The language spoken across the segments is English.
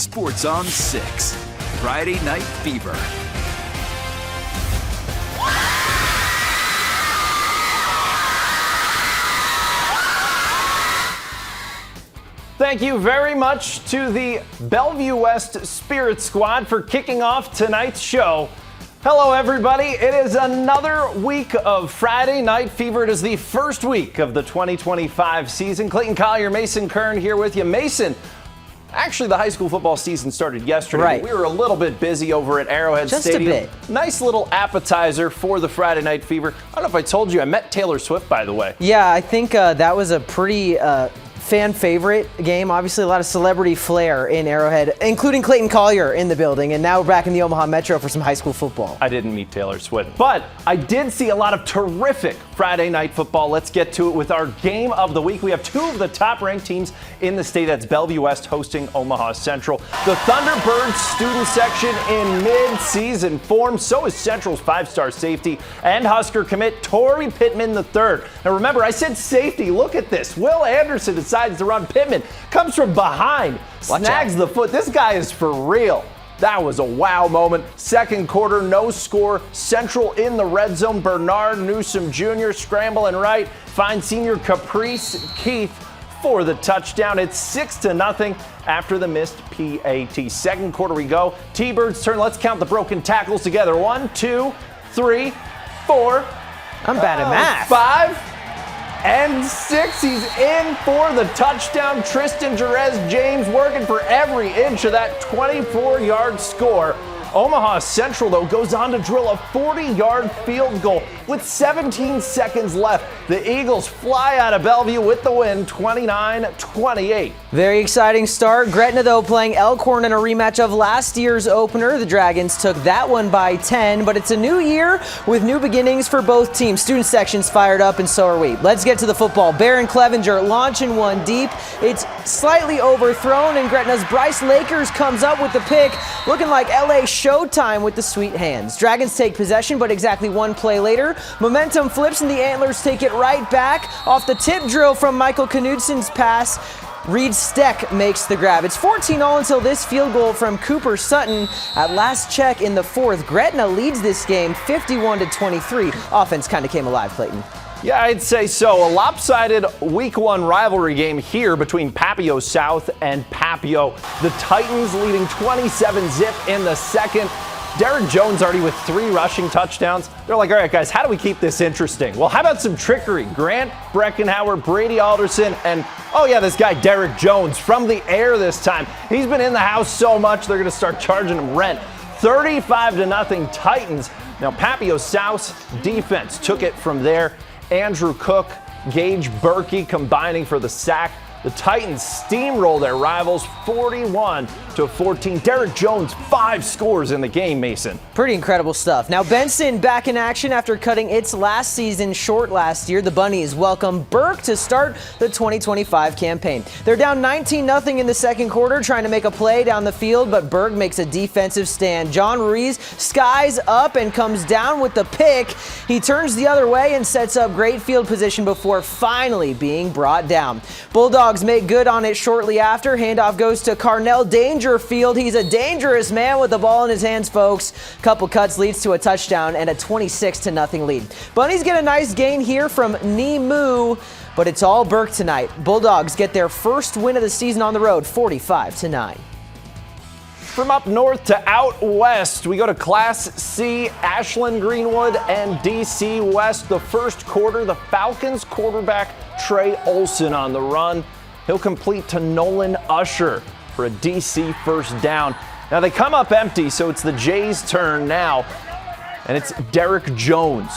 Sports on 6. Friday Night Fever. Thank you very much to the Bellevue West Spirit Squad for kicking off tonight's show. Hello, everybody. It is another week of Friday Night Fever. It is the first week of the 2025 season. Clayton Collier, Mason Kern here with you. Mason, actually, the high school football season started yesterday. Right. We were a little bit busy over at Arrowhead Stadium. Just a bit. Nice little appetizer for the Friday Night Fever. I don't know if I told you, I met Taylor Swift, by the way. Yeah, I think that was a pretty fan favorite game. Obviously, a lot of celebrity flair in Arrowhead, including Clayton Collier in the building. And now we're back in the Omaha Metro for some high school football. I didn't meet Taylor Swift, but I did see a lot of terrific Friday night football. Let's get to it with our game of the week. We have two of the top-ranked teams in the state. That's Bellevue West hosting Omaha Central. The Thunderbirds student section in mid-season form. So is Central's five-star safety and Husker commit Torrey Pittman III. Now remember, I said safety. Look at this. Will Anderson decides to run. Pittman comes from behind, snags the foot. This guy is for real. That was a wow moment. Second quarter, no score. Central in the red zone. Bernard Newsom Jr. scrambling right. Finds senior Caprice Keith for the touchdown. It's 6-0 after the missed PAT. Second quarter we go. T-Birds turn. Let's count the broken tackles together. 1, 2, 3, 4. I'm bad at math. 5 and 6. He's in for the touchdown. Tristan Jerez James working for every inch of that 24-yard score. Omaha Central, though, goes on to drill a 40-yard field goal with 17 seconds left. The Eagles fly out of Bellevue with the win, 29-28. Very exciting start. Gretna, though, playing Elkhorn in a rematch of last year's opener. The Dragons took that one by 10, but it's a new year with new beginnings for both teams. Student section's fired up, and so are we. Let's get to the football. Barron Clevenger launching one deep. It's slightly overthrown, and Gretna's Bryce Lakers comes up with the pick, looking like LA Showtime with the sweet hands. Dragons take possession, but exactly one play later, momentum flips and the Antlers take it right back. Off the tip drill from Michael Knudson's pass, Reed Steck makes the grab. It's 14-all until this field goal from Cooper Sutton. At last check in the fourth, Gretna leads this game 51-23. Offense kind of came alive, Clayton. Yeah, I'd say so. A lopsided week one rivalry game here between Papio South and Papio. The Titans leading 27-zip in the second. Derek Jones already with 3 rushing touchdowns. They're like, all right, guys, how do we keep this interesting? Well, how about some trickery? Grant Breckenhauer, Brady Alderson, and, oh yeah, this guy Derek Jones from the air this time. He's been in the house so much, they're going to start charging him rent. 35-0 Titans. Now, Papio South's defense took it from there. Andrew Cook, Gage Burke combining for the sack. The Titans steamroll their rivals 41-14. Derek Jones, 5 scores in the game, Mason. Pretty incredible stuff. Now Benson back in action after cutting its last season short last year. The Bunnies welcome Burke to start the 2025 campaign. They're down 19-0 in the second quarter, trying to make a play down the field, but Burke makes a defensive stand. John Ruiz skies up and comes down with the pick. He turns the other way and sets up great field position before finally being brought down. Bulldogs make good on it shortly after. Handoff goes to Carnell Dangerfield. He's a dangerous man with the ball in his hands, folks. Couple cuts leads to a touchdown and a 26-0 lead. Bunnies get a nice gain here from Nemu, but it's all Burke tonight. Bulldogs get their first win of the season on the road, 45-9. From up north to out west, we go to Class C, Ashland Greenwood and DC West. The first quarter, the Falcons quarterback Trey Olson on the run. He'll complete to Nolan Usher for a DC first down. Now they come up empty, so it's the Jays' turn now. And it's Derek Jones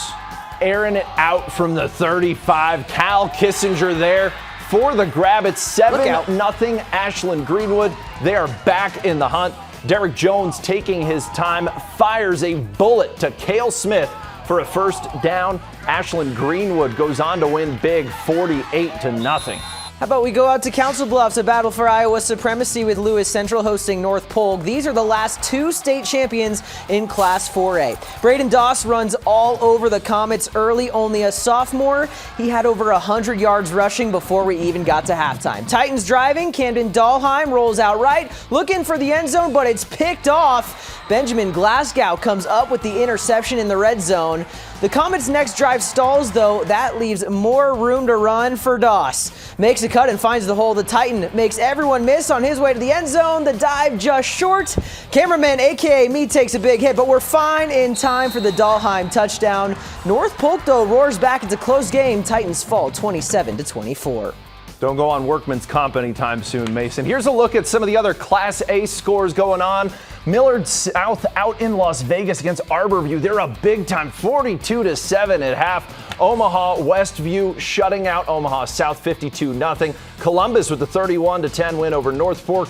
airing it out from the 35. Cal Kissinger there for the grab. It's 7-0 Ashland Greenwood. They are back in the hunt. Derek Jones taking his time, fires a bullet to Cale Smith for a first down. Ashland Greenwood goes on to win big, 48-0. How about we go out to Council Bluffs, a battle for Iowa supremacy with Lewis Central hosting North Polk. These are the last two state champions in Class 4A. Braden Doss runs all over the Comets early, only a sophomore. He had over 100 yards rushing before we even got to halftime. Titans driving, Camden Dahlheim rolls out right, looking for the end zone, but it's picked off. Benjamin Glasgow comes up with the interception in the red zone. The Comets' next drive stalls, though. That leaves more room to run for Doss. Makes a cut and finds the hole. The Titan makes everyone miss on his way to the end zone. The dive just short. Cameraman, a.k.a. me, takes a big hit, but we're fine in time for the Dahlheim touchdown. North Polk, though, roars back. It's a close game. Titans fall 27-24. Don't go on workman's comp anytime soon, Mason. Here's a look at some of the other Class A scores going on. Millard South out in Las Vegas against Arborview. They're a big time 42-7 at half. Omaha Westview shutting out Omaha South 52-0. Columbus with the 31-10 win over North Fork.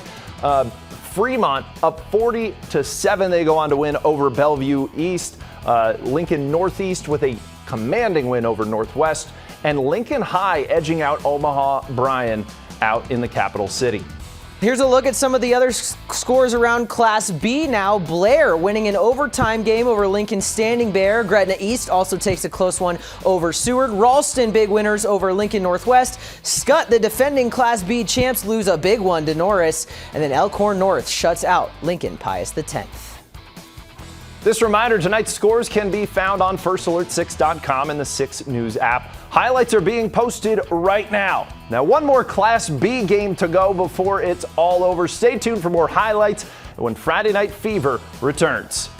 Fremont up 40-7. They go on to win over Bellevue East. Lincoln Northeast with a commanding win over Northwest. And Lincoln High edging out Omaha Bryan out in the capital city. Here's a look at some of the other scores around Class B now. Blair winning an overtime game over Lincoln Standing Bear. Gretna East also takes a close one over Seward. Ralston big winners over Lincoln Northwest. Scott, the defending Class B champs, lose a big one to Norris. And then Elkhorn North shuts out Lincoln Pius X. This reminder, tonight's scores can be found on FirstAlert6.com and the 6 News app. Highlights are being posted right now. Now, one more Class B game to go before it's all over. Stay tuned for more highlights when Friday Night Fever returns.